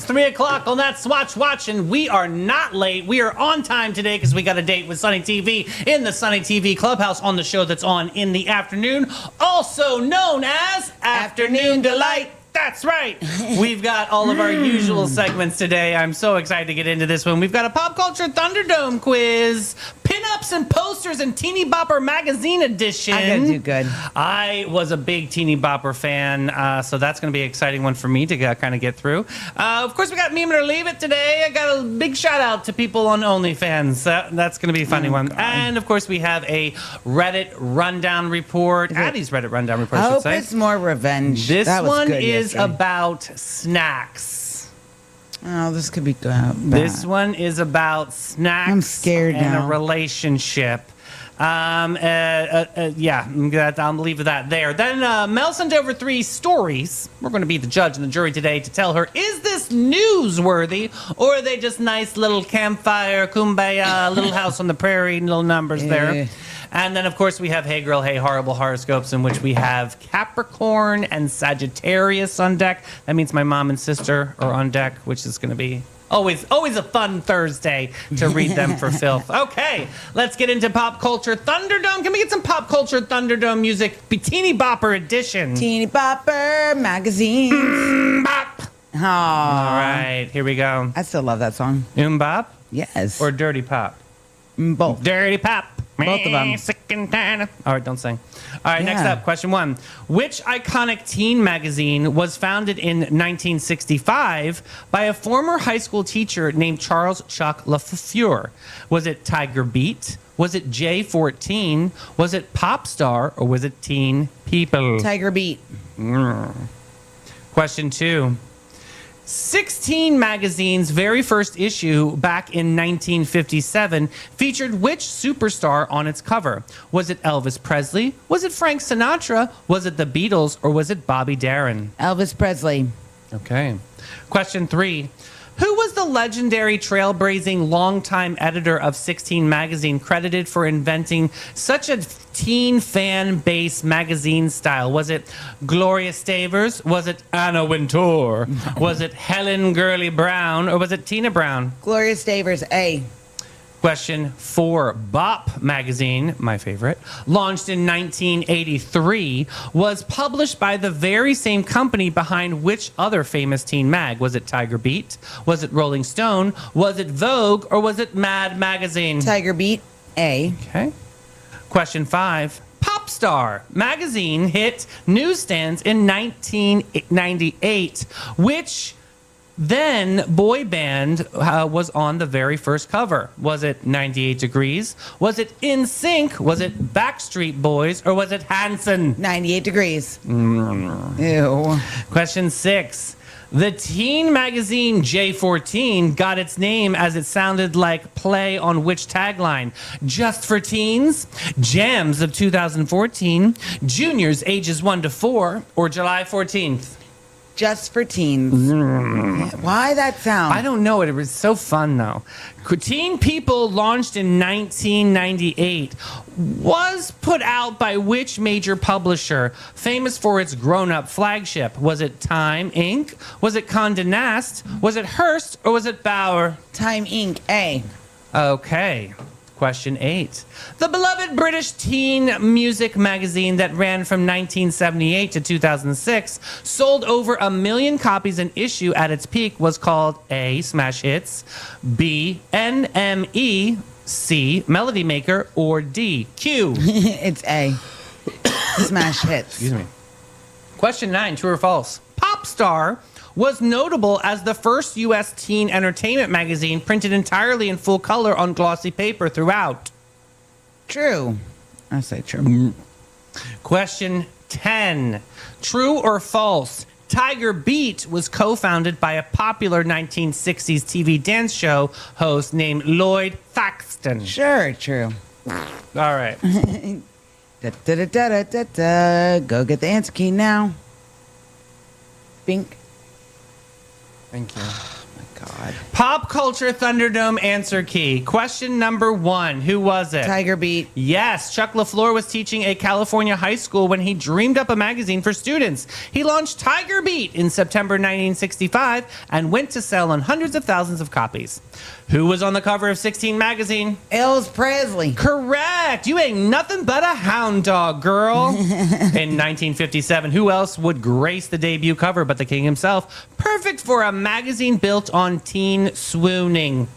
3 o'clock on that Swatch Watch, and we are not late. We are on time today because we got a date with Sunny TV in the Sunny TV Clubhouse on the show that's on in the afternoon, also known as Afternoon Delight. That's right. We've got all of our usual segments today. I'm so excited to get into this one. We've got a Pop Culture Thunderdome quiz, pinups and posters, and Teeny Bopper Magazine edition. I gotta do good. I was a big Teeny Bopper fan, so that's going to be an exciting one for me to kind of get through. Of course, we got Meme It or Leave It today. I got a big shout out to people on OnlyFans. That's going to be a funny one. God. And of course, we have a Reddit rundown report. Addie's Reddit rundown report, I I should hope say. it's more revenge. This That was one good is yesterday. about snacks. Oh, this could be good. This one is about snacks. I'm scared and now. a relationship. Yeah, I'll leave that there. Then Mel sent over 3 stories. We're going to be the judge and the jury today to tell her, is this newsworthy, or are they just nice little campfire, kumbaya, little house on the prairie, little numbers there? And then, of course, we have Hey Girl, Hey Horrible horoscopes, in which we have Capricorn and Sagittarius on deck. That means my mom and sister are on deck, which is going to be always a fun Thursday to read them for filth. Okay, let's get into Pop Culture Thunderdome. Can we get some Pop Culture Thunderdome music? Teeny Bopper edition. Teeny Bopper Magazine. Bop. Oh, All right, here we go. I still love that song. Bop Yes. or Dirty Pop? Both. Dirty Pop. Both of them. Sick and tired. All right, don't sing. All right, next Yeah. up, question 1. Which iconic teen magazine was founded in 1965 by a former high school teacher named Charles Chuck LaFleur? Was it Tiger Beat? Was it J14? Was it Pop Star? Or was it Teen People? Tiger Beat. Question 2. 16 Magazine's very first issue back in 1957 featured which superstar on its cover? Was it Elvis Presley? Was it Frank Sinatra? Was it the Beatles? Or was it Bobby Darin? Elvis Presley. Okay. Question 3. Who was the legendary trailblazing longtime editor of 16 Magazine credited for inventing such a teen fan-based magazine style? Was it Gloria Stavers? Was it Anna Wintour? Was it Helen Gurley Brown? Or was it Tina Brown? Gloria Stavers. A. Question 4. Bop magazine, my favorite, launched in 1983, was published by the very same company behind which other famous teen mag? Was it Tiger Beat? Was it Rolling Stone? Was it Vogue? Or was it Mad Magazine? Tiger Beat. A. Okay. Question 5. Pop Star magazine hit newsstands in 1998, which then boy band was on the very first cover. Was it 98 Degrees? Was it NSYNC? Was it Backstreet Boys? Or was it Hanson? 98 Degrees. Ew. Question 6. The teen magazine J14 got its name as it sounded like play on which tagline? Just for Teens, Jams of 2014, Juniors ages 1 to 4, or July 14th? Just for Teens. Why that sound? I don't know. It was so fun, though. Teen People, launched in 1998, was put out by which major publisher, famous for its grown-up flagship? Was it Time Inc.? Was it Condé Nast? Was it Hearst? Or was it Bauer? Time Inc. A. Okay. Question 8. The beloved British teen music magazine that ran from 1978 to 2006 sold over 1 million copies an issue at its peak was called A. Smash Hits, B. NME, C. Melody Maker, or D. Q. It's A. Smash Hits. Excuse me. Question 9. True or false? Pop Star was notable as the first U.S. teen entertainment magazine printed entirely in full color on glossy paper throughout. True. I say true. Question 10. True or false? Tiger Beat was co-founded by a popular 1960s TV dance show host named Lloyd Thaxton. Sure, true. All right. Da, da, da, da, da, da. Go get the answer key now. Bink. Thank you. God. Pop culture Thunderdome answer key. Question number 1. Who was it? Tiger Beat. Yes, Chuck LaFleur was teaching a California high school when he dreamed up a magazine for students. He launched Tiger Beat in September 1965 and went to sell on hundreds of thousands of copies. Who was on the cover of 16 magazine? Elvis Presley. Correct. You ain't nothing but a hound dog, girl. In 1957, who else would grace the debut cover but the king himself? Perfect for a magazine built on teen swooning.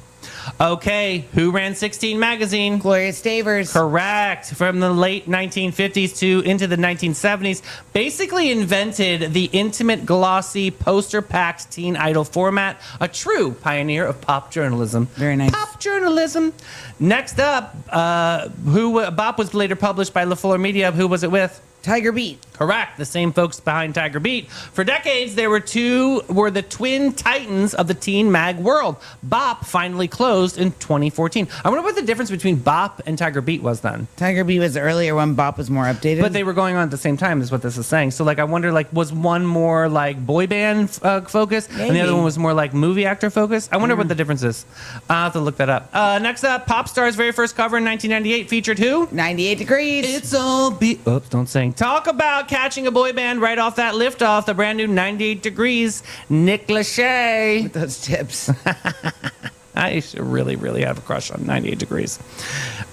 Okay, who ran 16 magazine? Gloria Stavers. Correct. From the late 1950s to into the 1970s, basically invented the intimate, glossy, poster-packed teen idol format, a true pioneer of pop journalism. Very nice. Pop journalism. Next up, Bop was later published by LaFleur Media. Who was it with? Tiger Beat. Correct. The same folks behind Tiger Beat. For decades, there were the twin titans of the teen mag world. Bop finally closed in 2014. I wonder what the difference between Bop and Tiger Beat was then. Tiger Beat was the earlier one. Bop was more updated. But they were going on at the same time, is what this is saying. So, like, I wonder, like, was one more like boy band focused, and the Maybe. other one was more like movie actor focused? I wonder what the difference is. I'll have to look that up. Next up, Popstar's very first cover in 1998 featured who? 98 Degrees. It's all oops, don't sing. Talk about catching a boy band right off that liftoff. The brand new 98 Degrees, Nick Lachey. With those tips. I should really, really have a crush on 98 Degrees.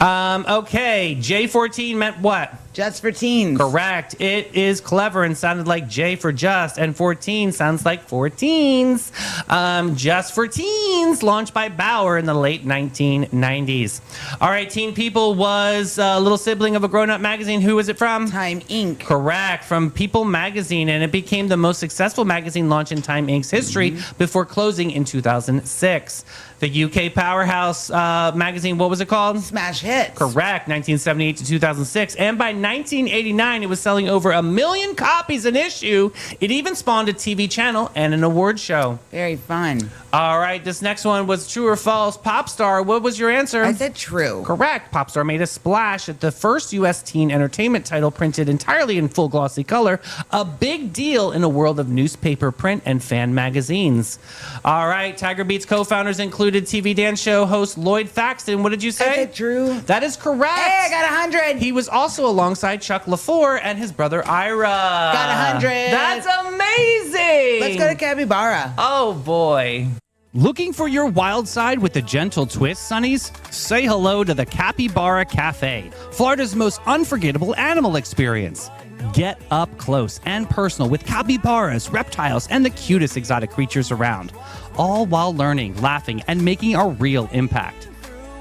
Okay, J14 meant what? Just for teens. Correct. It is clever and sounded like J for just, and 14 sounds like 14s. Just for Teens, launched by Bauer in the late 1990s. All right, Teen People was a little sibling of a grown-up magazine. Who was it from? Time Inc. Correct, from People magazine, and it became the most successful magazine launch in Time Inc.'s history before closing in 2006. The UK powerhouse magazine, what was it called? Smash Hits. Correct, 1978 to 2006. And by 1989, it was selling over 1 million copies an issue. It even spawned a TV channel and an award show. Very fun. All right, this next one was true or false. Popstar, what was your answer? I said true. Correct. Popstar made a splash at the first U.S. teen entertainment title printed entirely in full glossy color. A big deal in a world of newspaper, print, and fan magazines. All right, Tiger Beat's co-founders included TV dance show host Lloyd Thaxton. What did you I say? said true. That is correct. Hey, I got 100. He was also alongside Chuck LaFleur and his brother Ira. Got 100. That's amazing. Let's go to Capybara. Oh, boy. Looking for your wild side with a gentle twist, Sonnies? Say hello to the Capybara Cafe, Florida's most unforgettable animal experience. Get up close and personal with capybaras, reptiles, and the cutest exotic creatures around, all while learning, laughing, and making a real impact.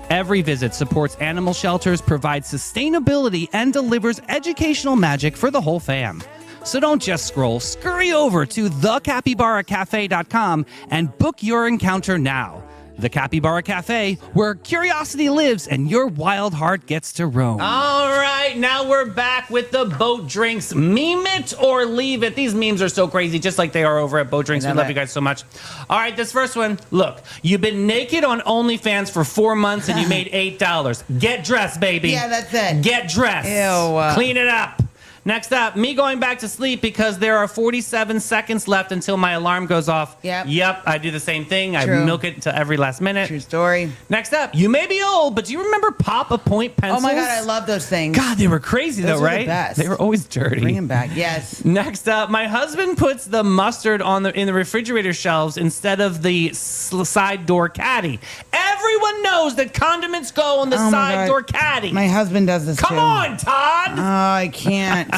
Every visit supports animal shelters, provides sustainability, and delivers educational magic for the whole fam. So don't just scroll, scurry over to thecapybaracafe.com and book your encounter now. The Capybara Cafe, where curiosity lives and your wild heart gets to roam. All right, now we're back with the Boat Drinks. Meme it or leave it. These memes are so crazy, just like they are over at Boat Drinks. We love you guys so much. All right, this first one. Look, you've been naked on OnlyFans for 4 months and you made $8. Get dressed, baby. Yeah, that's it. Get dressed. Ew. Clean it up. Next up, me going back to sleep because there are 47 seconds left until my alarm goes off. Yep, I do the same thing. True. I milk it until every last minute. True story. Next up, you may be old, but do you remember Pop-A-Point pencils? Oh my God, I love those things. God, they were crazy Those though, were the right? best. They were always dirty. Bring them back. Yes. Next up, my husband puts the mustard in the refrigerator shelves instead of the side door caddy. Everyone knows that condiments go on the Oh my side God. door caddy. My husband does this too. Come on, Todd. Oh, I can't.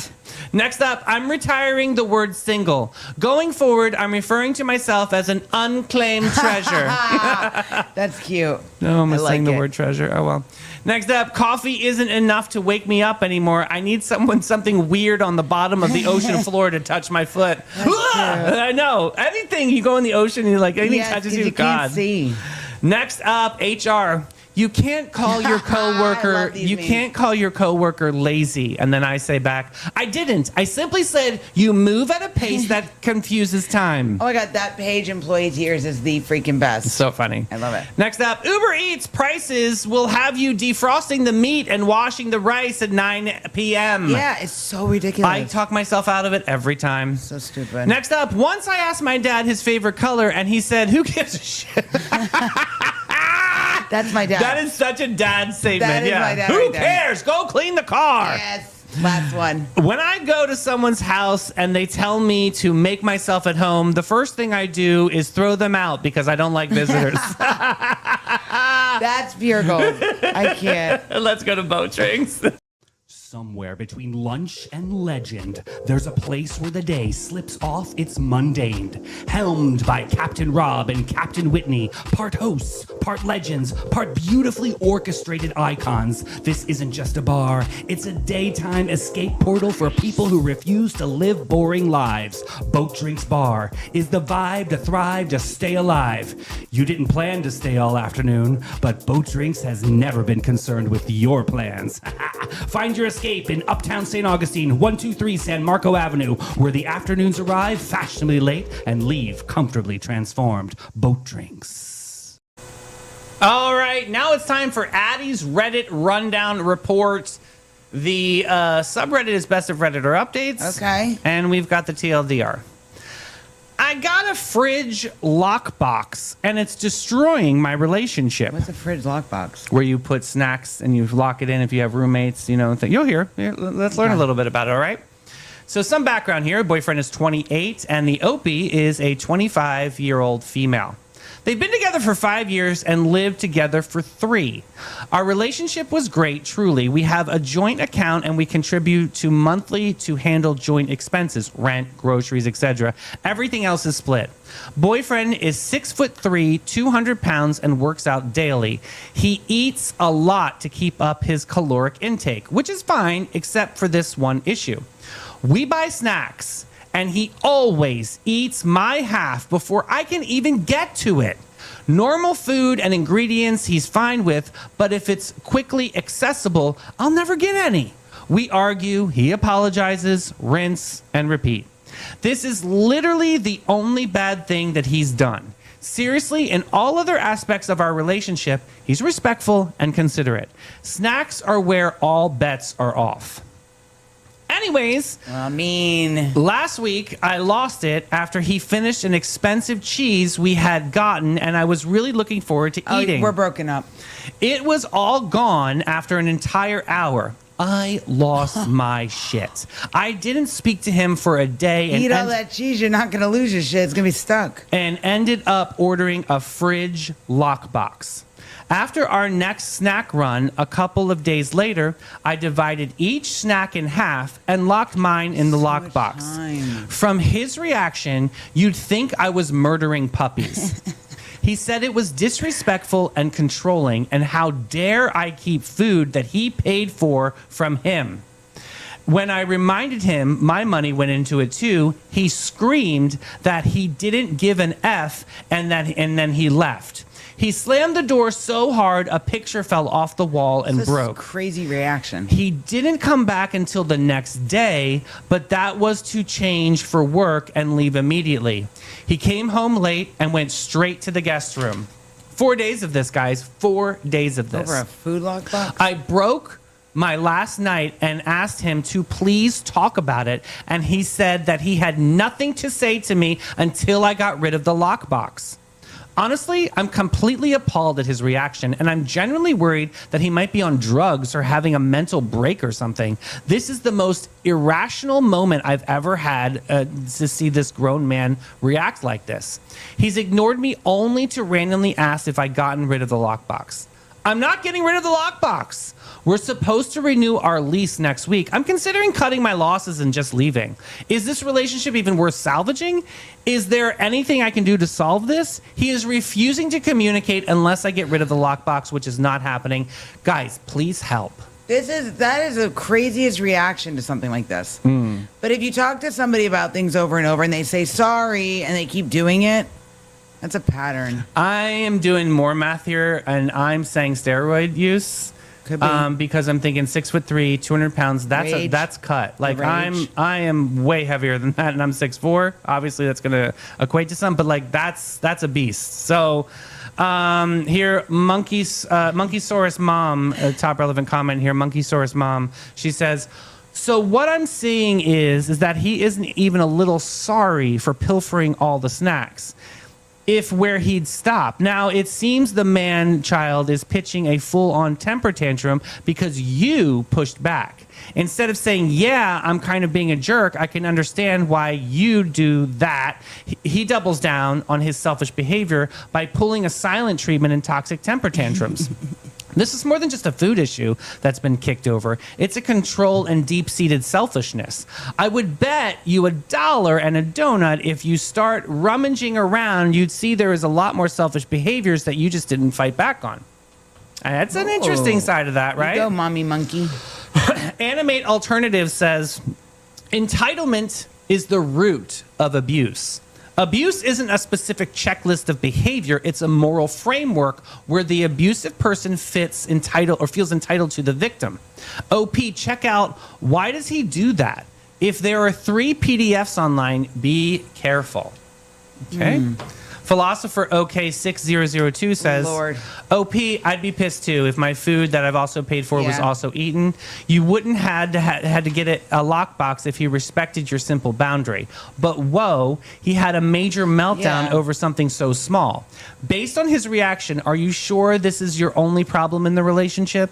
Next up, I'm retiring the word single. Going forward, I'm referring to myself as an unclaimed treasure. That's cute. No, I'm I saying like the it. word treasure. Oh, well. Next up, coffee isn't enough to wake me up anymore. I need something weird on the bottom of the ocean floor to touch my foot. I know. Anything, you go in the ocean and you're like, anything Yes, touches 'cause you, you God. can't see. Next up, HR. You can't call your coworker. I love these You memes. can't call your coworker lazy, and then I say back, I didn't. I simply said you move at a pace that confuses time. Oh my God, that Page employee tears is the freaking best. So funny. I love it. Next up, Uber Eats prices will have you defrosting the meat and washing the rice at 9 p.m. Yeah, it's so ridiculous. I talk myself out of it every time. So stupid. Next up, once I asked my dad his favorite color, and he said, "Who gives a shit?" That's my dad. That is such a dad statement. That is yeah. my dad Who right there. cares? Go clean the car. Yes. Last one. When I go to someone's house and they tell me to make myself at home, the first thing I do is throw them out because I don't like visitors. That's pure gold. I can't. Let's go to Boat Drinks. Somewhere between lunch and legend, there's a place where the day slips off its mundane. Helmed by Captain Rob and Captain Whitney, part hosts, part legends, part beautifully orchestrated icons. This isn't just a bar, it's a daytime escape portal for people who refuse to live boring lives. Boat Drinks Bar is the vibe to thrive, to stay alive. You didn't plan to stay all afternoon, but Boat Drinks has never been concerned with your plans. Find your escape in Uptown St. Augustine, 123 San Marco Avenue, where the afternoons arrive fashionably late and leave comfortably transformed. Boat Drinks. All right, now it's time for Addie's Reddit Rundown Report. The subreddit is Best of Redditor Updates. Okay. And we've got the TLDR. I got a fridge lockbox, and it's destroying my relationship. What's a fridge lockbox? Where you put snacks and you lock it in if you have roommates, you know. You'll hear. Let's learn a little bit about it, all right? So some background here. Boyfriend is 28, and the Opie is a 25-year-old female. They've been together for 5 years and lived together for 3. Our relationship was great, truly. We have a joint account and we contribute to monthly to handle joint expenses, rent, groceries, etc. Everything else is split. Boyfriend is 6'3", 200 pounds, and works out daily. He eats a lot to keep up his caloric intake, which is fine, except for this one issue. We buy snacks, and he always eats my half before I can even get to it. Normal food and ingredients he's fine with, but if it's quickly accessible, I'll never get any. We argue, he apologizes, rinse, and repeat. This is literally the only bad thing that he's done. Seriously, in all other aspects of our relationship, he's respectful and considerate. Snacks are where all bets are off. Anyways, last week I lost it after he finished an expensive cheese we had gotten, and I was really looking forward to eating. We're broken up. It was all gone after an entire hour. I lost my shit. I didn't speak to him for a day. Eat all that cheese, you're not going to lose your shit. It's going to be stuck. And ended up ordering a fridge lockbox. After our next snack run, a couple of days later, I divided each snack in half and locked mine in the lockbox. From his reaction, you'd think I was murdering puppies. He said it was disrespectful and controlling, and how dare I keep food that he paid for from him. When I reminded him my money went into it too, he screamed that he didn't give an F, and then he left. He slammed the door so hard a picture fell off the wall and broke. Crazy reaction. He didn't come back until the next day, but that was to change for work and leave immediately. He came home late and went straight to the guest room. 4 days of this, guys. 4 days of this. Over a food lockbox? I broke my last night and asked him to please talk about it, and he said that he had nothing to say to me until I got rid of the lockbox. Honestly, I'm completely appalled at his reaction, and I'm genuinely worried that he might be on drugs or having a mental break or something. This is the most irrational moment I've ever had to see this grown man react like this. He's ignored me only to randomly ask if I'd gotten rid of the lockbox. I'm not getting rid of the lockbox. We're supposed to renew our lease next week. I'm considering cutting my losses and just leaving. Is this relationship even worth salvaging? Is there anything I can do to solve this? He is refusing to communicate unless I get rid of the lockbox, which is not happening. Guys, please help. That is the craziest reaction to something like this. But if you talk to somebody about things over and over and they say sorry and they keep doing it, That's a pattern. I am doing more math here, and I'm saying steroid use. Could be. Because I'm thinking 6'3", 200 pounds. Rage. That's cut. Like rage. I am way heavier than that, and I'm 6'4". Obviously, that's going to equate to some, but like that's a beast. So here, Monkeysaurus Mom, top relevant comment here. Monkeysaurus Mom. She says, so what I'm seeing is that he isn't even a little sorry for pilfering all the snacks. If where he'd stop. Now, it seems the man-child is pitching a full-on temper tantrum because you pushed back. Instead of saying, yeah, I'm kind of being a jerk, I can understand why you do that. He doubles down on his selfish behavior by pulling a silent treatment in toxic temper tantrums. This is more than just a food issue that's been kicked over. It's a control and deep-seated selfishness. I would bet you $1 and a donut if you start rummaging around, you'd see there is a lot more selfish behaviors that you just didn't fight back on. And that's an interesting side of that, right? You go, mommy monkey. Animate Alternative says, entitlement is the root of abuse. Abuse isn't a specific checklist of behavior. It's a moral framework where the abusive person feels entitled to the victim. OP, check out, why does he do that? If there are 3 PDFs online, be careful. Okay. Philosopher OK6002 says, Lord. OP, I'd be pissed too if my food that I've also paid for was Yeah. also eaten. You wouldn't had to get it a lockbox if he respected your simple boundary. But whoa, he had a major meltdown Yeah. over something so small. Based on his reaction, are you sure this is your only problem in the relationship?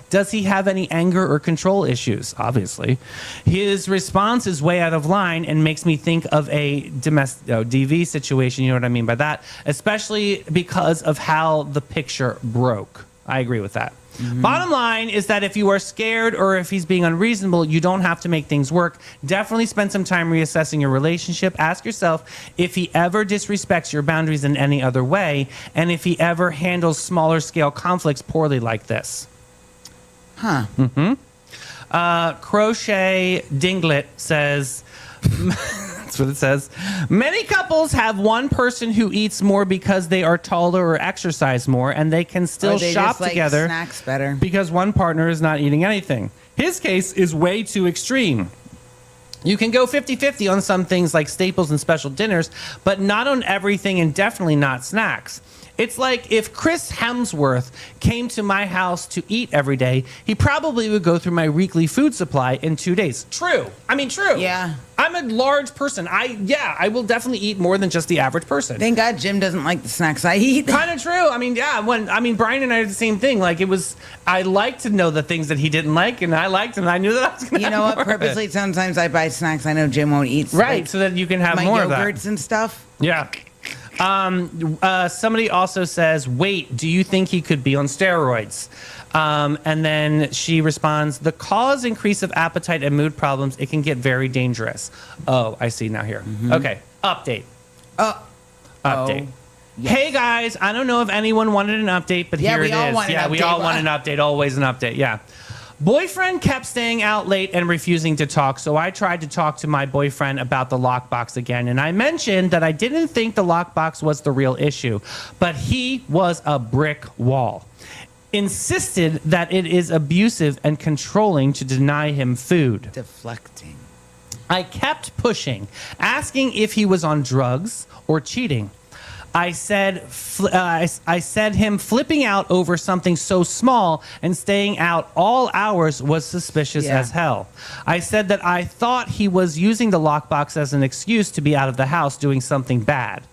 Does he have any anger or control issues? Obviously. His response is way out of line and makes me think of a DV situation. You know what I mean by that? Especially because of how the picture broke. I agree with that. Bottom line is that if you are scared or if he's being unreasonable, you don't have to make things work. Definitely spend some time reassessing your relationship. Ask yourself if he ever disrespects your boundaries in any other way, and if he ever handles smaller scale conflicts poorly like this. Huh. Crochet Dinglet says, that's what it says. Many couples have one person who eats more because they are taller or exercise more, and they can still Or they shop just like together snacks better. because one partner is not eating anything. His case is way too extreme. You can go 50-50 on some things like staples and special dinners, but not on everything, and definitely not snacks. It's like if Chris Hemsworth came to my house to eat every day, he probably would go through my weekly food supply in 2 days. True. I mean, true. Yeah. I'm a large person. I will definitely eat more than just the average person. Thank God Jim doesn't like the snacks I eat. Kind of true. I mean, yeah. Brian and I did the same thing. Like I like to know the things that he didn't like, and I liked, and I knew that I was going to. You know what? More of it. Purposely, sometimes I buy snacks I know Jim won't eat. Right, like so that you can have my more of that. yogurts and stuff. Yeah. Somebody also says, wait, do you think he could be on steroids? And then she responds, the cause increase of appetite and mood problems, it can get very dangerous. Oh, I see now here. Okay, update. Update. Yes. Hey guys, I don't know if anyone wanted an update, but Yeah, here we it all is. want an Yeah, we update. all want an update. Always an update. Yeah. Boyfriend kept staying out late and refusing to talk, so I tried to talk to my boyfriend about the lockbox again, and I mentioned that I didn't think the lockbox was the real issue, but he was a brick wall. Insisted that it is abusive and controlling to deny him food. Deflecting. I kept pushing, asking if he was on drugs or cheating. I said him flipping out over something so small and staying out all hours was suspicious Yeah. as hell. I said that I thought he was using the lockbox as an excuse to be out of the house doing something bad.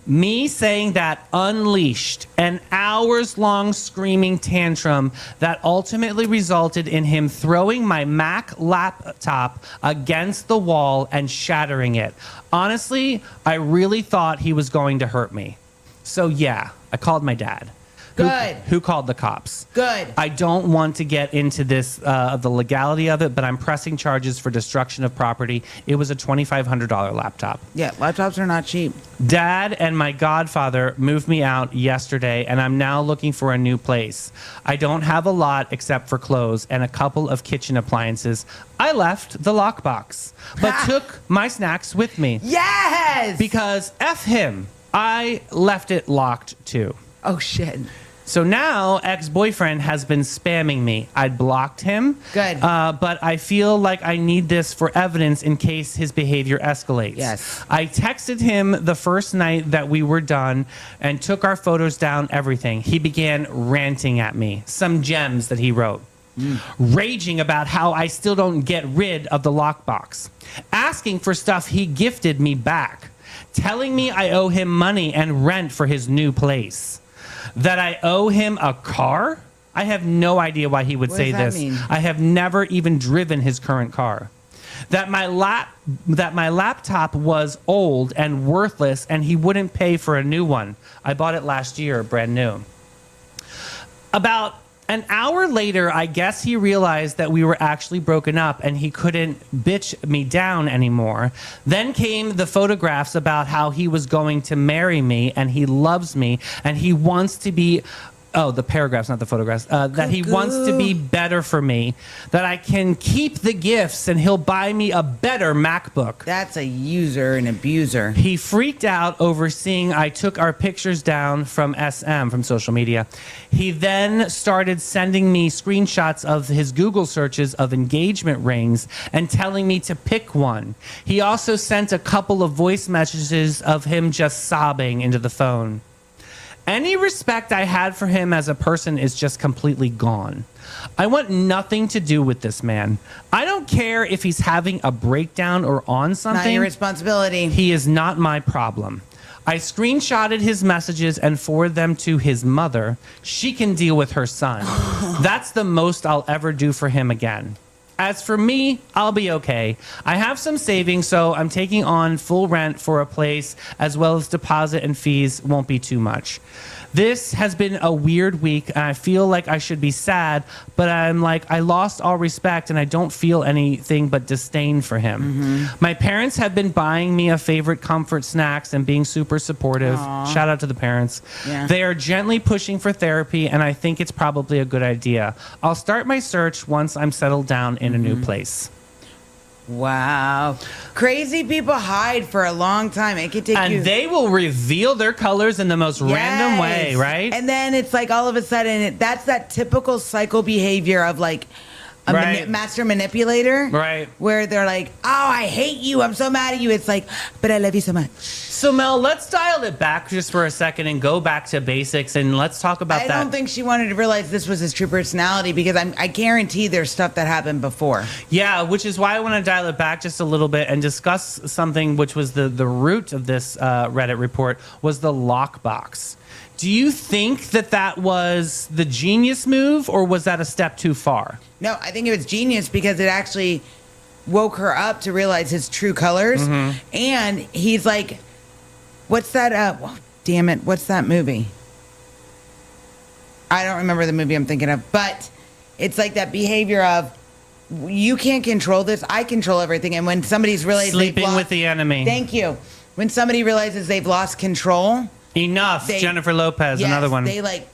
Me saying that unleashed an hours-long screaming tantrum that ultimately resulted in him throwing my Mac laptop against the wall and shattering it. Honestly, I really thought he was going to hurt me. So yeah, I called my dad. Good. Who called the cops. Good. I don't want to get into this, the legality of it, but I'm pressing charges for destruction of property. It was a $2,500 laptop. Yeah, laptops are not cheap. Dad and my godfather moved me out yesterday, and I'm now looking for a new place. I don't have a lot except for clothes and a couple of kitchen appliances. I left the lockbox, but took my snacks with me. Yes! Because F him. I left it locked too. Oh, shit. So now ex-boyfriend has been spamming me. I blocked him. Good. But I feel like I need this for evidence in case his behavior escalates. Yes. I texted him the first night that we were done and took our photos down, everything. He began ranting at me, some gems that he wrote. Raging about how I still don't get rid of the lockbox. Asking for stuff he gifted me back. Telling me I owe him money and rent for his new place. That I owe him a car? I have no idea why he would What say does that this. mean? I have never even driven his current car. That my laptop was old and worthless and he wouldn't pay for a new one. I bought it last year, brand new. About an hour later, I guess he realized that we were actually broken up and he couldn't bitch me down anymore. Then came the photographs about how he was going to marry me and he loves me and he wants to be... Oh, the paragraphs, not the photographs. That he wants to be better for me. That I can keep the gifts and he'll buy me a better MacBook. That's a user and abuser. He freaked out over seeing I took our pictures down from SM, from social media. He then started sending me screenshots of his Google searches of engagement rings and telling me to pick one. He also sent a couple of voice messages of him just sobbing into the phone. Any respect I had for him as a person is just completely gone. I want nothing to do with this man. I don't care if he's having a breakdown or on something. Not your responsibility. He is not my problem. I screenshotted his messages and forwarded them to his mother. She can deal with her son. That's the most I'll ever do for him again. As for me, I'll be okay. I have some savings, so I'm taking on full rent for a place, as well as deposit and fees won't be too much. This has been a weird week, and I feel like I should be sad, but I'm like, I lost all respect, and I don't feel anything but disdain for him. My parents have been buying me a favorite comfort snacks and being super supportive. Shout out to the parents. Yeah. They are gently pushing for therapy, and I think it's probably a good idea. I'll start my search once I'm settled down in a new place. Wow. Crazy people hide for a long time. It could take you... And they will reveal their colors in the most random Yes. way, right? And then it's like all of a sudden, that's that typical cycle behavior of like a Right. master manipulator. Right. Where they're like, oh, I hate you. I'm so mad at you. It's like, but I love you so much. So, Mel, let's dial it back just for a second and go back to basics, and let's talk about I that. don't think she wanted to realize this was his true personality because I guarantee there's stuff that happened before. Yeah, which is why I want to dial it back just a little bit and discuss something which was the root of this Reddit report was the lockbox. Do you think that was the genius move, or was that a step too far? No, I think it was genius because it actually woke her up to realize his true colors. And he's like, what's that? Damn it. What's that movie? I don't remember the movie I'm thinking of, but it's like that behavior of you can't control this. I control everything. And when somebody's realized Sleeping with the enemy. Thank you. When somebody realizes they've lost control. Enough. Jennifer Lopez, Yes, another one. They like,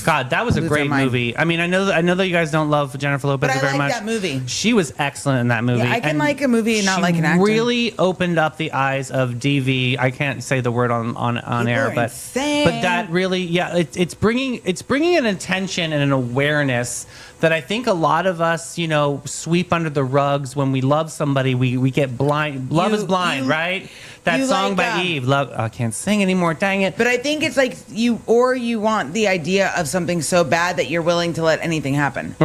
God, that was a Lose great their mind. movie. I mean, I know that you guys don't love Jennifer Lopez But I very like much. that movie. She was excellent in that movie. I can and like a movie and not she like an actor. Really opened up the eyes of DV. I can't say the word on air, are but insane. but that really, yeah, it's bringing an attention and an awareness that I think a lot of us, sweep under the rugs when we love somebody. We get blind. Love is blind, right? That you song like, by Eve. Love. I can't sing anymore. Dang it. But I think it's like you want the idea of something so bad that you're willing to let anything happen.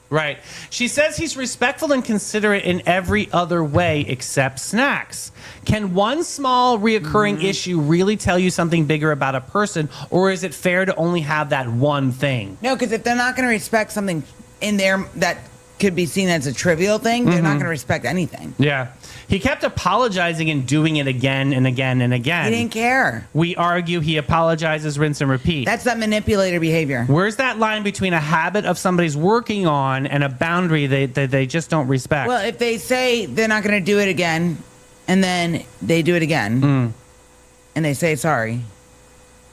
Right. She says he's respectful and considerate in every other way except snacks. Can one small reoccurring issue really tell you something bigger about a person, or is it fair to only have that one thing? No, because if they're not going to respect something in there that could be seen as a trivial thing, they're not going to respect anything. Yeah. He kept apologizing and doing it again and again and again. He didn't care. We argue he apologizes, rinse and repeat. That's that manipulator behavior. Where's that line between a habit of somebody's working on and a boundary they just don't respect? Well, if they say they're not going to do it again, and then they do it again, and they say sorry,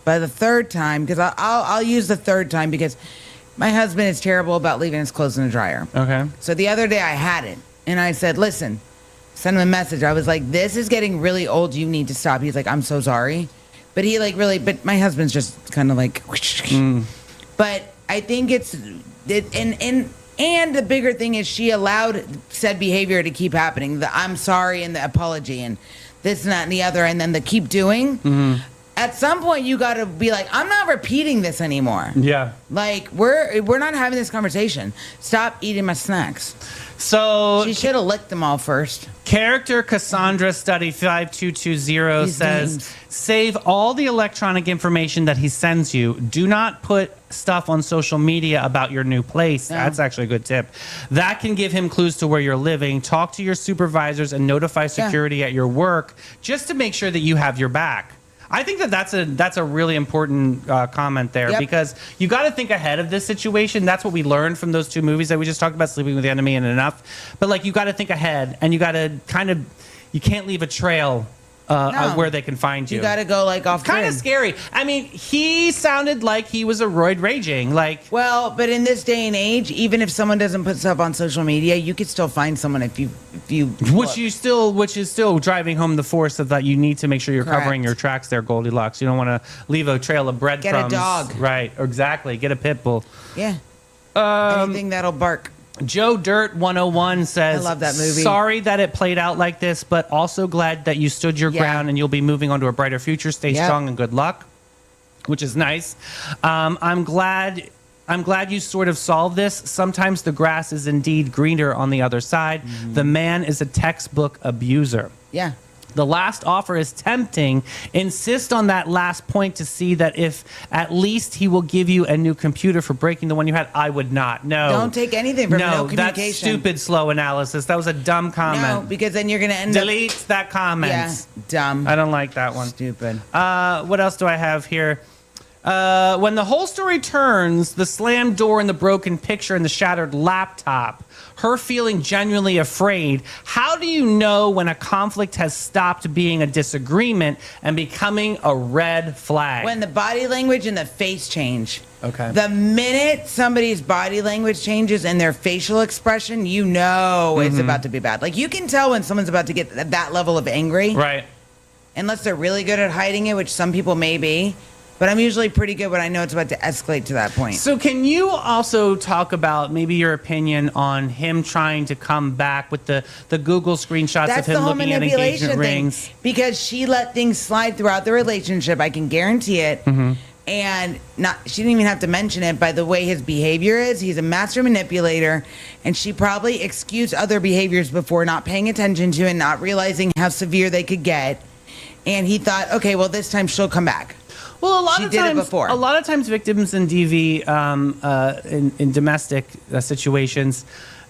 by the third time, because I'll use the third time because my husband is terrible about leaving his clothes in the dryer. Okay. So the other day I had it, and I said, listen, send him a message. I was like, this is getting really old. You need to stop. He's like, I'm so sorry. But he like really. But my husband's just kind of like. But I think and the bigger thing is she allowed said behavior to keep happening. The I'm sorry and the apology and this and that and the other, and then the keep doing. At some point, you got to be like, I'm not repeating this anymore. Yeah. Like we're not having this conversation. Stop eating my snacks. So She should have licked them all first. character Cassandra Study 5220 These says, names. save all the electronic information that he sends you. Do not put stuff on social media about your new place. No. That's actually a good tip. That can give him clues to where you're living. Talk to your supervisors and notify security at your work just to make sure that you have your back. I think that's a really important comment there Yep. because you got to think ahead of this situation. That's what we learned from those two movies that we just talked about, Sleeping with the Enemy and Enough. But like you got to think ahead, and you got to you can't leave a trail of where they can find you. You got to go like off Kind of grid. scary. I mean, he sounded like he was a roid raging. Like, Well, but in this day and age, even if someone doesn't put stuff on social media, you could still find someone if you which is still driving home the force of that you need to make sure you're covering Correct. your tracks there, Goldilocks. You don't want to leave a trail of breadcrumbs. dog. Right, exactly. Get a pit bull. yeah. Anything that'll bark. Joe Dirt 101 says, I love that movie. Sorry that it played out like this, but also glad that you stood your Yeah. ground and you'll be moving on to a brighter future. Stay Yep. strong and good luck, which is nice. I'm glad you sort of solved this. Sometimes the grass is indeed greener on the other side. Mm-hmm. The man is a textbook abuser. Yeah. The last offer is tempting. Insist on that last point to see that if at least he will give you a new computer for breaking the one you had. I would not. No. Don't take anything from no that's communication. stupid slow analysis. That was a dumb No, comment. because then you're going to end up. Delete that comment. Yeah. Dumb. I don't like that one. Stupid. What else do I have here? When the whole story turns, the slammed door and the broken picture and the shattered laptop, her feeling genuinely afraid. How do you know when a conflict has stopped being a disagreement and becoming a red flag? When the body language and the face change. Okay. The minute somebody's body language changes and their facial expression, you know it's about to be bad. Like you can tell when someone's about to get that level of angry. Right. Unless they're really good at hiding it, which some people may be. But I'm usually pretty good when I know it's about to escalate to that point. So can you also talk about maybe your opinion on him trying to come back with the Google screenshots That's of the him whole looking at manipulation engagement thing. rings? Because she let things slide throughout the relationship. I can guarantee it. And she didn't even have to mention it by the way his behavior is. He's a master manipulator. And she probably excused other behaviors before, not paying attention to and not realizing how severe they could get. And he thought, okay, well, this time she'll come back. Well, She did it before. A lot of times, victims in DV, in domestic situations,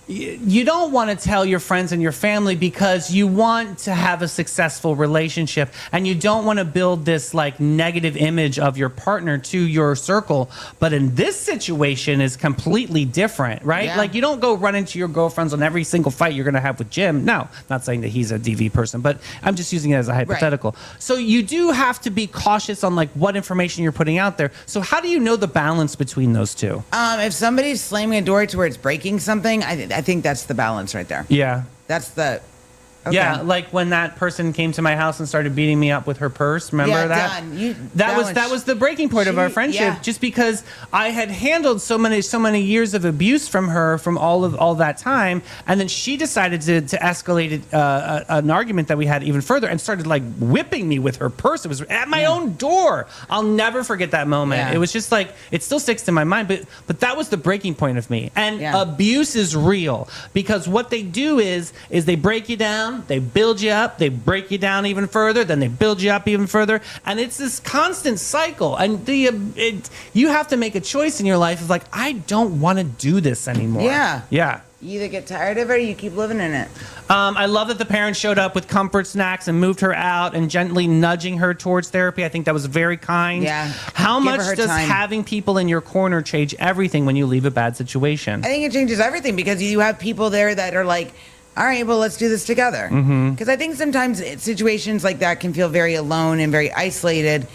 you don't want to tell your friends and your family because you want to have a successful relationship and you don't want to build this like negative image of your partner to your circle. But in this situation is completely different, right? Yeah. Like you don't go run into your girlfriends on every single fight you're going to have with Jim. No, not saying that he's a DV person, but I'm just using it as a hypothetical. So you do have to be cautious on like what information you're putting out there. So how do you know the balance between those two? If somebody's slamming a door to where it's breaking something, I think that's the balance right there. Yeah. That's the... Okay. Yeah, like when that person came to my house and started beating me up with her purse. Remember Yeah, that? done. That was the breaking point of our friendship. yeah. Just because I had handled so many years of abuse from her from all that time, and then she decided to escalate an argument that we had even further and started like whipping me with her purse. It was at my own door. I'll never forget that moment. Yeah. It was just like it still sticks in my mind. But that was the breaking point of me. And Yeah. abuse is real because what they do is they break you down. They build you up, they break you down even further, then they build you up even further, and it's this constant cycle. And you have to make a choice in your life of like, I don't want to do this anymore. Yeah. You either get tired of it or you keep living in it. I love that the parents showed up with comfort snacks and moved her out and gently nudging her towards therapy. I think that was very kind. Yeah. How Give her much her does time. having people in your corner change everything when you leave a bad situation? I think it changes everything because you have people there that are like, all right, well, let's do this together. Because I think sometimes situations like that can feel very alone and very isolated.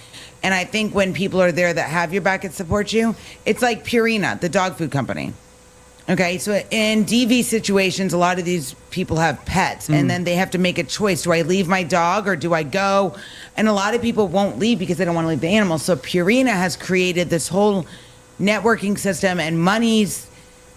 And I think when people are there that have your back and support you, it's like Purina, the dog food company. Okay, so in DV situations, a lot of these people have pets, and then they have to make a choice. Do I leave my dog or do I go? And a lot of people won't leave because they don't want to leave the animal. So Purina has created this whole networking system and monies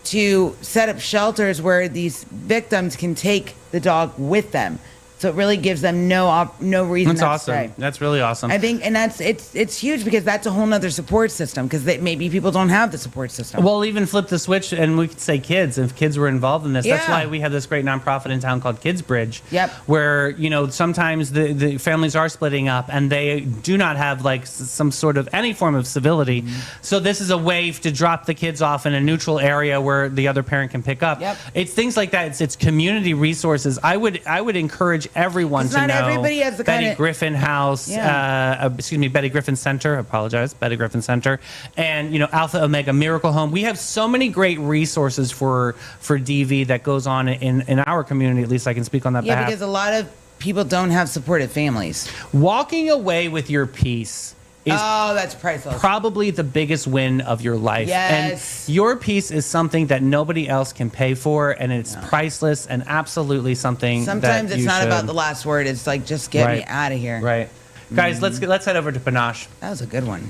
to set up shelters where these victims can take the dog with them. So it really gives them no reason That's not awesome. to stay. That's really awesome. I think, and it's huge because that's a whole nother support system because maybe people don't have the support system. We'll even flip the switch and we could say kids, if kids were involved in this. That's Yeah. why we have this great nonprofit in town called Kids Bridge. Yep. Where, you know, sometimes the families are splitting up and they do not have like some sort of any form of civility. So this is a way to drop the kids off in a neutral area where the other parent can pick up. Yep. It's things like that. It's community resources. I would encourage everyone 'Cause to not know everybody has the Betty kinda- Griffin House, Betty Griffin Center. I apologize, Betty Griffin Center, and you know Alpha Omega Miracle Home. We have so many great resources for DV that goes on in our community. At least I can speak on that Yeah, behalf. because a lot of people don't have supportive families. Walking away with your peace is Oh, that's priceless. probably the biggest win of your life. Yes. And your peace is something that nobody else can pay for, and it's priceless and absolutely something Sometimes that it's you not should. about the last word. It's like, just get me Right. out of here. Right. Guys, let's head over to Panache. That was a good one.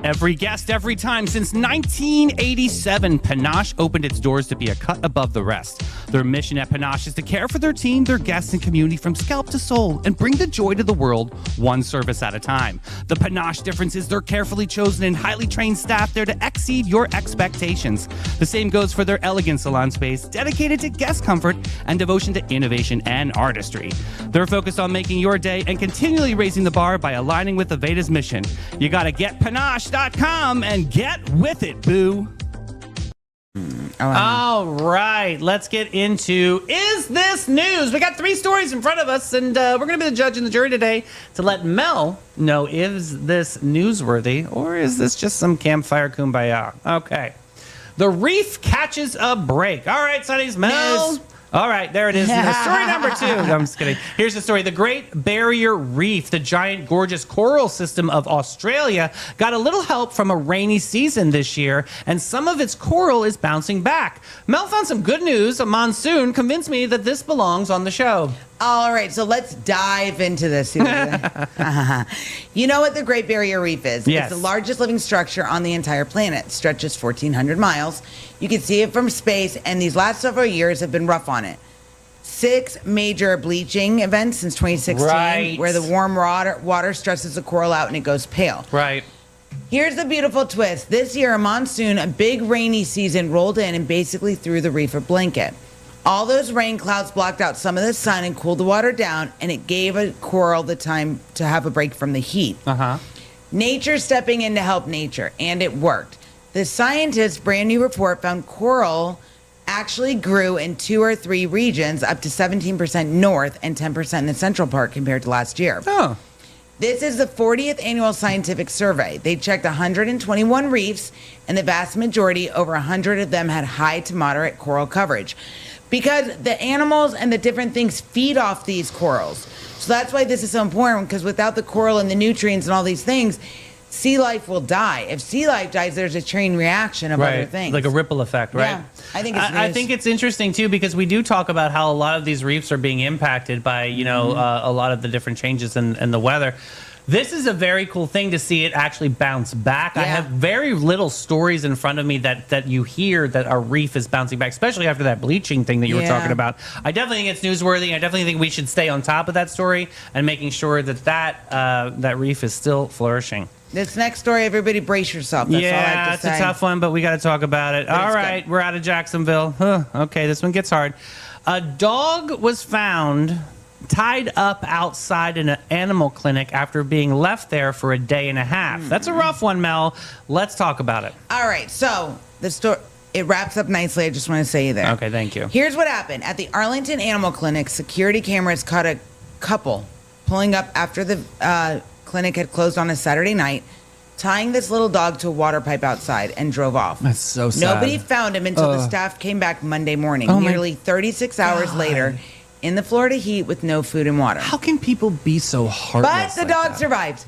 Every guest, every time. Since 1987, Panache opened its doors to be a cut above the rest. Their mission at Panache is to care for their team, their guests, and community from scalp to soul and bring the joy to the world one service at a time. The Panache difference is their carefully chosen and highly trained staff there to exceed your expectations. The same goes for their elegant salon space, dedicated to guest comfort and devotion to innovation and artistry. They're focused on making your day and continually raising the bar by aligning with Aveda's mission. You gotta get Panache.com and get with it, boo. All right, let's get into Is This News? We got 3 stories in front of us, and we're going to be the judge and the jury today to let Mel know, is this newsworthy or is this just some campfire kumbaya? Okay. The reef catches a break. All right, Sonny's Mel. News. All right, there it is. Story number 2. No, I'm just kidding. Here's the story. The Great Barrier Reef, the giant, gorgeous coral system of Australia, got a little help from a rainy season this year, and some of its coral is bouncing back. Mel found some good news. A monsoon convinced me that this belongs on the show. All right, so let's dive into this. You know what the Great Barrier Reef is? Yes. It's the largest living structure on the entire planet. It stretches 1,400 miles. You can see it from space, and these last several years have been rough on it. 6 major bleaching events since 2016, Right. where the warm water stresses the coral out and it goes pale. Right. Here's the beautiful twist. This year, a monsoon, a big rainy season rolled in and basically threw the reef a blanket. All those rain clouds blocked out some of the sun and cooled the water down, and it gave a coral the time to have a break from the heat. Uh-huh. Nature stepping in to help nature, and it worked. The scientists' brand new report found coral actually grew in 2 or 3 regions, up to 17% north and 10% in the central part compared to last year. Oh. This is the 40th annual scientific survey. They checked 121 reefs, and the vast majority, over 100 of them, had high to moderate coral coverage. Because the animals and the different things feed off these corals. So that's why this is so important, because without the coral and the nutrients and all these things, sea life will die. If sea life dies, there's a chain reaction of other things. Like a ripple effect, right? Yeah, I think it's I news. think it's interesting too because we do talk about how a lot of these reefs are being impacted by a lot of the different changes in the weather. This is a very cool thing to see it actually bounce back. I Yeah. have very little stories in front of me that you hear that our reef is bouncing back, especially after that bleaching thing that you were Yeah. talking about. I definitely think it's newsworthy. I definitely think we should stay on top of that story and making sure that reef is still flourishing. This next story, everybody brace yourself. That's all I Yeah, have to it's say. a tough one, but we got to talk about it. All it's right, good. we're out of Jacksonville. Okay, this one gets hard. A dog was found tied up outside an animal clinic after being left there for a day and a half. That's a rough one, Mel. Let's talk about it. All right, so the story, it wraps up nicely. I just want to say that. Okay, thank you. Here's what happened. At the Arlington Animal Clinic, security cameras caught a couple pulling up after the clinic had closed on a Saturday night, tying this little dog to a water pipe outside and drove off. That's so sad. Nobody found him until the staff came back Monday morning, Oh my nearly 36 hours later, in the Florida heat with no food and water. How can people be so heartless? But the dog survived.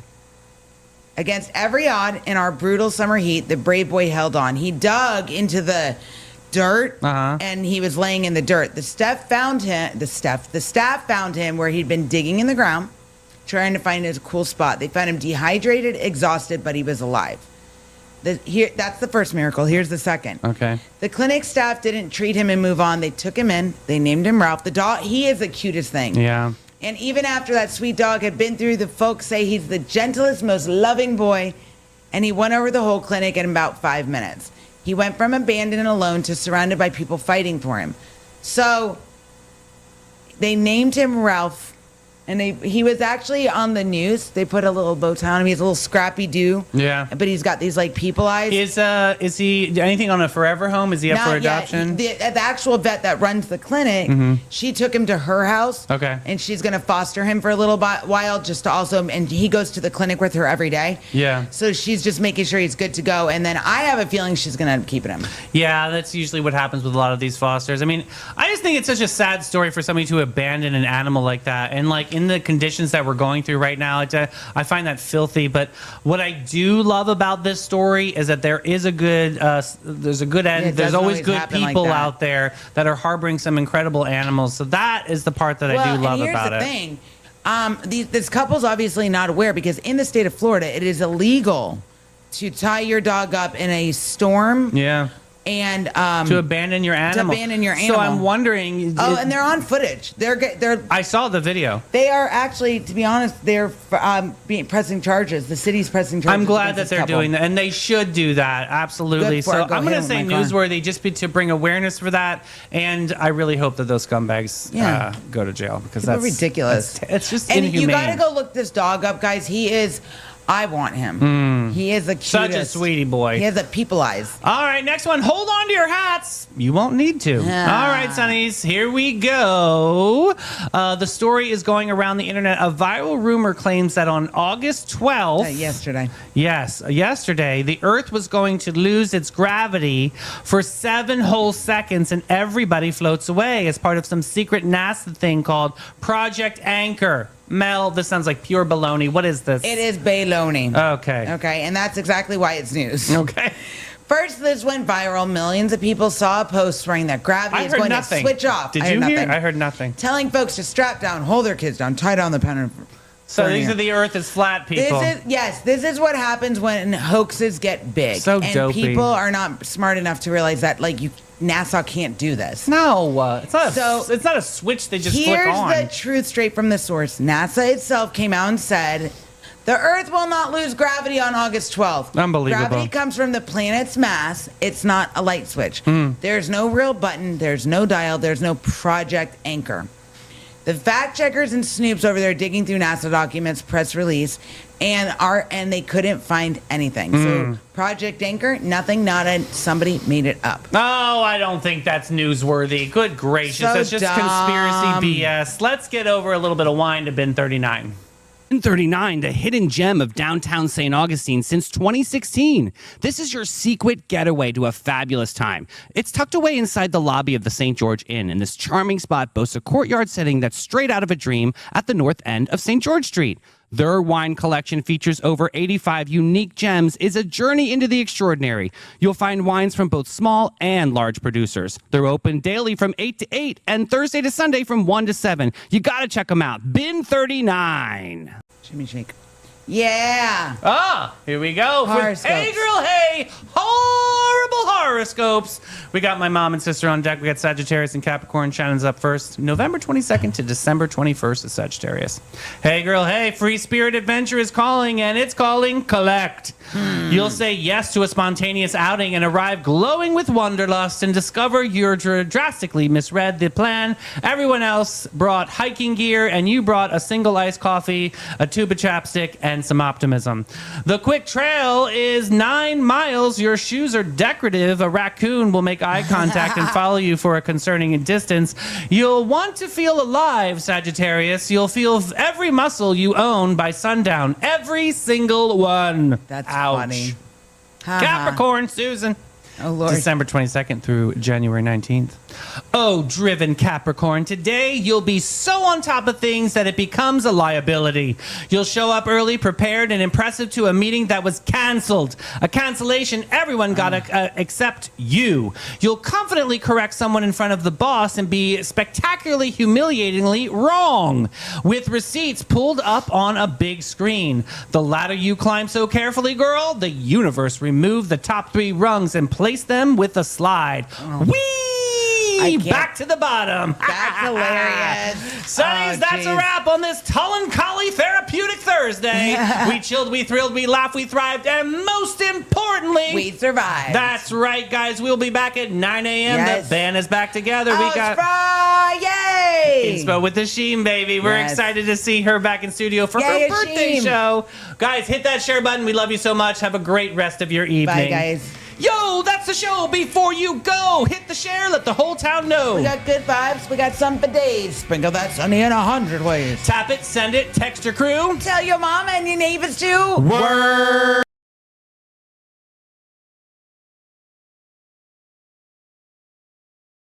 Against every odd in our brutal summer heat, the brave boy held on. He dug into the dirt, Uh-huh. and he was laying in the dirt. The staff found him where he'd been digging in the ground, trying to find a cool spot. They found him dehydrated, exhausted, but he was alive. That's the first miracle. Here's the second. Okay. The clinic staff didn't treat him and move on. They took him in. They named him Ralph. The dog, he is the cutest thing. Yeah. And even after that sweet dog had been through, the folks say he's the gentlest, most loving boy. And he went over the whole clinic in about 5 minutes. He went from abandoned and alone to surrounded by people fighting for him. So they named him Ralph. And he was actually on the news. They put a little bow tie on him. He's a little scrappy do. Yeah. But he's got these like people eyes. Is he anything on a forever home? Is he up for Not yet. adoption? The actual vet that runs the clinic, she took him to her house. Okay. And she's going to foster him for a little while just to also, and he goes to the clinic with her every day. Yeah. So she's just making sure he's good to go. And then I have a feeling she's going to end up keeping him. Yeah, that's usually what happens with a lot of these fosters. I mean, I just think it's such a sad story for somebody to abandon an animal like that. And like in the conditions that we're going through right now, I find that filthy. But what I do love about this story is that there is a good, there's a good end. Yeah, it There's doesn't always always good happen like people that. out there that are harboring some incredible animals. So that is the part that I do love about it. Here's the thing. This couple's obviously not aware because in the state of Florida, it is illegal to tie your dog up in a storm. Yeah. And To abandon your animal. So I'm wondering. and they're on footage. They're I saw the video. They are actually, to be honest, they're pressing charges. The city's pressing charges. I'm glad against that this they're couple. doing that, and they should do that. Absolutely. Good for So it. Go I'm going to hit say him with my car. newsworthy just to bring awareness for that, and I really hope that those scumbags Yeah. go to jail because People that's are ridiculous. It's just And inhumane. you got to go look this dog up, guys. He is. I want him. He is the cutest. Such a sweetie boy. He has the people eyes. All right, next one. Hold on to your hats. You won't need to. Ah. All right, Sonnies, here we go. The story is going around the internet. A viral rumor claims that on August 12th, Yesterday. yes, yesterday, the Earth was going to lose its gravity for 7 whole seconds, and everybody floats away as part of some secret NASA thing called Project Anchor. Mel, this sounds like pure baloney. What is this? It is baloney. Okay. Okay, and that's exactly why it's news. Okay. First, this went viral. Millions of people saw a post swearing that gravity I is heard going nothing. to switch off. Did I heard you hear? nothing. I heard nothing. Telling folks to strap down, hold their kids down, tie down the pen. So these are the Earth is flat people. This is what happens when hoaxes get big. So and dopey. people are not smart enough to realize that, like, NASA can't do this. No, it's not. So, it's not a switch they just flick Here's on. the truth straight from the source. NASA itself came out and said the Earth will not lose gravity on August 12th. Unbelievable. Gravity comes from the planet's mass. It's not a light switch. There's no real button. There's no dial. There's no Project Anchor. The fact checkers and snoops over there digging through NASA documents, press release, and they couldn't find anything. So Project Anchor, nothing, nada. Somebody made it up. Oh, I don't think that's newsworthy. Good gracious, So that's just dumb. conspiracy BS. Let's get over a little bit of wine to bin 39. In 39, the hidden gem of downtown St. Augustine since 2016. This is your secret getaway to a fabulous time. It's tucked away inside the lobby of the St. George Inn, and this charming spot boasts a courtyard setting that's straight out of a dream at the north end of St. George Street. Their wine collection features over 85 unique gems, is a journey into the extraordinary. You'll find wines from both small and large producers. They're open daily from 8 to 8 and Thursday to Sunday from 1 to 7. You gotta check them out. Bin 39. Jimmy Shake. Yeah. Ah, here we go. With Horoscopes. Hey Girl Hey, horrible horoscopes. We got my mom and sister on deck. We got Sagittarius and Capricorn. Shannon's up first. November 22nd to December 21st is Sagittarius. Hey Girl Hey, Free Spirit Adventure is calling, and it's calling Collect. You'll say yes to a spontaneous outing and arrive glowing with wanderlust and discover you're drastically misread the plan. Everyone else brought hiking gear, and you brought a single iced coffee, a tube of chapstick, and some optimism. The quick trail is 9 miles. Your shoes are decorative. A raccoon will make eye contact and follow you for a concerning distance. You'll want to feel alive, Sagittarius. You'll feel every muscle you own by sundown. Every single one. That's Ouch. funny. Ha ha. Capricorn, Susan. Oh, Lord. December 22nd through January 19th. Oh, driven Capricorn, today you'll be so on top of things that it becomes a liability. You'll show up early, prepared, and impressive to a meeting that was canceled. A cancellation everyone got except you. You'll confidently correct someone in front of the boss and be spectacularly, humiliatingly wrong. With receipts pulled up on a big screen. The ladder you climb so carefully, girl, the universe removed the top 3 rungs and placed them with a slide. I can't- Back to the bottom. That's hilarious. Sonnies, Oh, that's a geez. wrap on this Tullankali Therapeutic Thursday. We chilled, we thrilled, we laughed, we thrived, and most importantly, We survived. that's right, guys. We'll be back at 9 a.m. Yes. The band is back together. Oh, We it's got Friday! Inspo with the Sheen, baby. We're Yes. excited to see her back in studio for Yay, her birthday Sheen. show. Guys, hit that share button. We love you so much. Have a great rest of your evening. Bye, guys. Yo, that's the show. Before you go, hit the share. Let the whole town know. We got good vibes. We got some for days. Sprinkle that Sunny in 100 ways. Tap it, send it, text your crew. Tell your mama and your neighbors too. Word.